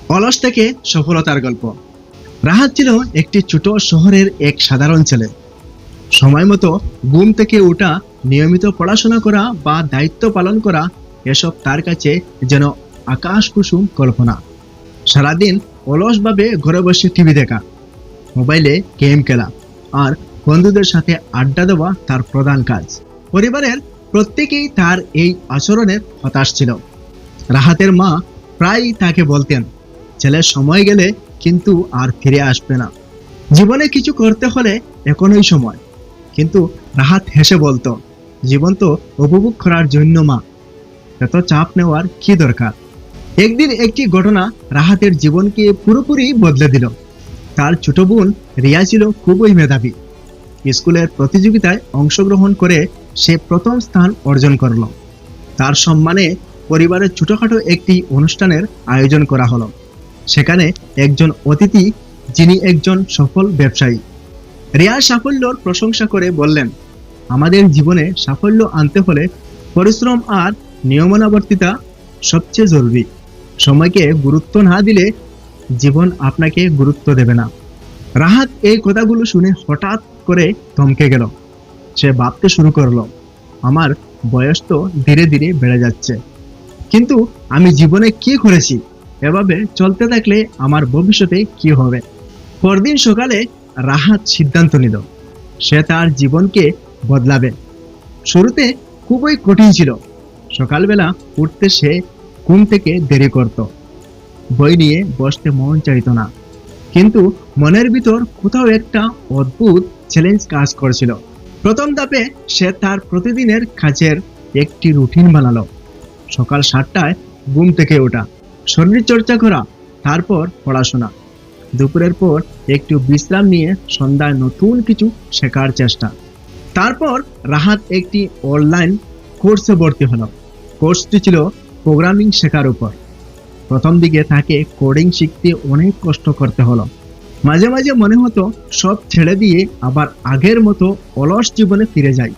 অলস থেকে সফলতার গল্প। রাহাত ছিল একটি ছোট শহরের এক সাধারণ ছেলে। সময় মতো ঘুম থেকে ওঠা, নিয়মিত পড়াশোনা করা বা দায়িত্ব পালন করা, এসব তার কাছে যেন আকাশ কুসুম কল্পনা। সারাদিন অলসভাবে ঘরে বসে টিভি দেখা, মোবাইলে গেম খেলা আর বন্ধুদের সাথে আড্ডা দেওয়া তার প্রধান কাজ। পরিবারের প্রত্যেকেই তার এই আচরণের হতাশ ছিল। রাহাতের মা প্রায়ই তাকে বলতেন, ছেলের সময় গেলে কিন্তু আর ফিরে আসবে না, জীবনে কিছু করতে হলে এখনই সময়। কিন্তু রাহাত হেসে বলতো, জীবন তো উপভোগ করার জন্য মা, এত চাপ নেওয়ার কি দরকার। একদিন একটি ঘটনা রাহাতের জীবনকে পুরোপুরি বদলে দিল। তার ছোট বোন রিয়া ছিল খুবই মেধাবী। স্কুলের প্রতিযোগিতায় অংশগ্রহণ করে সে প্রথম স্থান অর্জন করল। তার সম্মানে পরিবারের ছোটখাটো একটি অনুষ্ঠানের আয়োজন করা হলো। সেখানে একজন অতিথি, যিনি একজন সফল ব্যবসায়ী, রিয়ার সাফল্যর প্রশংসা করে বললেন, আমাদের জীবনে সাফল্য আনতে হলে পরিশ্রম আর নিয়মানুবর্তিতা সবচেয়ে জরুরি। সময়কে গুরুত্ব না দিলে জীবন আপনাকে গুরুত্ব দেবে না। রাহাত এই কথাগুলো শুনে হঠাৎ করে থমকে গেল। সে ভাবতে শুরু করলো, আমার বয়স তো ধীরে ধীরে বেড়ে যাচ্ছে, কিন্তু আমি জীবনে কি করেছি? এভাবে চলতে থাকলে আমার ভবিষ্যতে কি হবে? পরদিন সকালে রাহাত সিদ্ধান্ত নিল, সে তার জীবনকে বদলাবে। শুরুতে খুবই কঠিন ছিল। সকালবেলা উঠতে সে ঘুম থেকে দেরি করত, বই নিয়ে বসতে মন চাইতো না, কিন্তু মনের ভিতর কোথাও একটা অদ্ভুত চ্যালেঞ্জ কাজ করছিল। প্রথম ধাপে সে তার প্রতিদিনের কাজের একটি রুটিন বানালো। সকাল 7টায় ঘুম থেকে ওঠা, শরীর চর্চা করা, তারপর পড়াশোনা। দুপুরের পর একটু বিশ্রাম নিয়ে সন্ধ্যায় নতুন কিছু শেখার চেষ্টা। তারপর রাহাত একটি অনলাইন কোর্সে ভর্তি হলো। কোর্সটি ছিল প্রোগ্রামিং শেখার উপর। প্রথম দিকে তাকে কোডিং শিখতে অনেক কষ্ট করতে হলো। মাঝে মাঝে মনে হতো সব ছেড়ে দিয়ে আবার আগের মতো অলস জীবনে ফিরে যায়,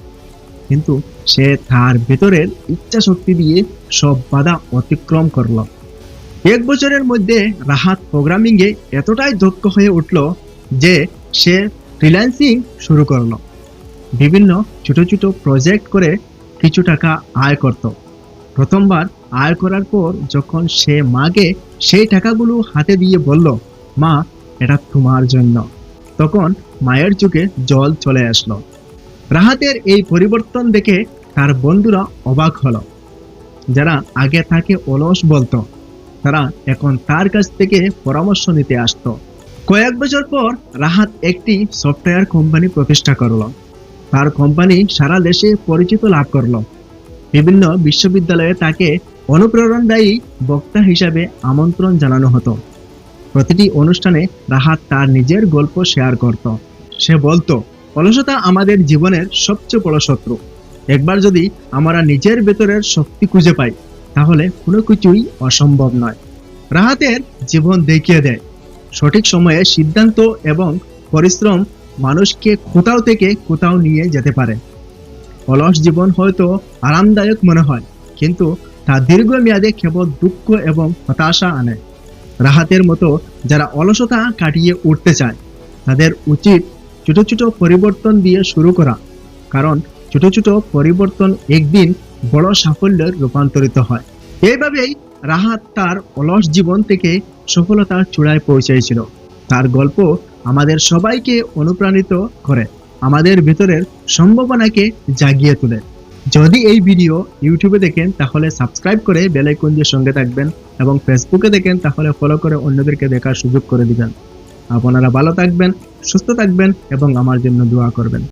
কিন্তু সে তার ভেতরের ইচ্ছা শক্তি দিয়ে সব বাধা অতিক্রম করলো। 1 বছরের মধ্যে রাহাত প্রোগ্রামিং এ এতটাই দক্ষ হয়ে উঠল যে সে ফ্রিল্যান্সিং শুরু করলো। বিভিন্ন ছোট ছোট প্রজেক্ট করে কিছু টাকা আয় করত। প্রথমবার আয় করার পর যখন সে মাকে সেই টাকাগুলো হাতে দিয়ে বলল, মা, এটা তোমার জন্য, তখন মায়ের চোখে জল চলে আসলো। রাহাতের এই পরিবর্তন দেখে তার বন্ধুরা অবাক হলো। যারা আগে তাকে অলস বলতো, তারা এখন তার কাছ থেকে পরামর্শ নিতে আসতো। কয়েক বছর পর রাহাত একটি সফটওয়্যার কোম্পানি প্রতিষ্ঠা করলো। তার কোম্পানি সারা দেশে পরিচিত লাভ করলো। বিভিন্ন বিশ্ববিদ্যালয়ে তাকে অনুপ্রেরণাদায়ী বক্তা হিসাবে আমন্ত্রণ জানানো হতো। প্রতিটি অনুষ্ঠানে রাহাত তার নিজের গল্প শেয়ার করত। সে বলতো, অলসতা আমাদের জীবনের সবচেয়ে বড় শত্রু। একবার যদি আমরা নিজের ভেতরের শক্তি খুঁজে পাই, তাহলে কোনো কিছুই অসম্ভব নয়। রাহাতের জীবন দেখিয়ে দেয়, সঠিক সময়ে সিদ্ধান্ত এবং পরিশ্রম মানুষকে কোথাও থেকে কোথাও নিয়ে যেতে পারে। অলস জীবন হয়তো আরামদায়ক মনে হয়, কিন্তু তা দীর্ঘমেয়াদে কেবল দুঃখ এবং হতাশা আনে। রাহাতের মতো যারা অলসতা কাটিয়ে উঠতে চায়, তাদের উচিত ছোট ছোট পরিবর্তন দিয়ে শুরু করা, কারণ ছোট ছোট পরিবর্তন একদিন বড় সাফল্যে রূপান্তরিত হয়। এইভাবেই রাহাত তার অলস জীবন থেকে সফলতার চূড়ায় পৌঁছেছিল। তার গল্প আমাদের সবাইকে অনুপ্রাণিত করে, আমাদের ভিতরের সম্ভাবনাকে জাগিয়ে তোলে। যদি এই ভিডিও ইউটিউবে দেখেন তাহলে সাবস্ক্রাইব করে বেল আইকন দিয়ে সঙ্গে থাকবেন, এবং ফেসবুকে দেখেন তাহলে ফলো করে অন্যদেরকে দেখার সুযোগ করে দিবেন। আপনারা ভালো থাকবেন, সুস্থ থাকবেন এবং আমার জন্য দোয়া করবেন।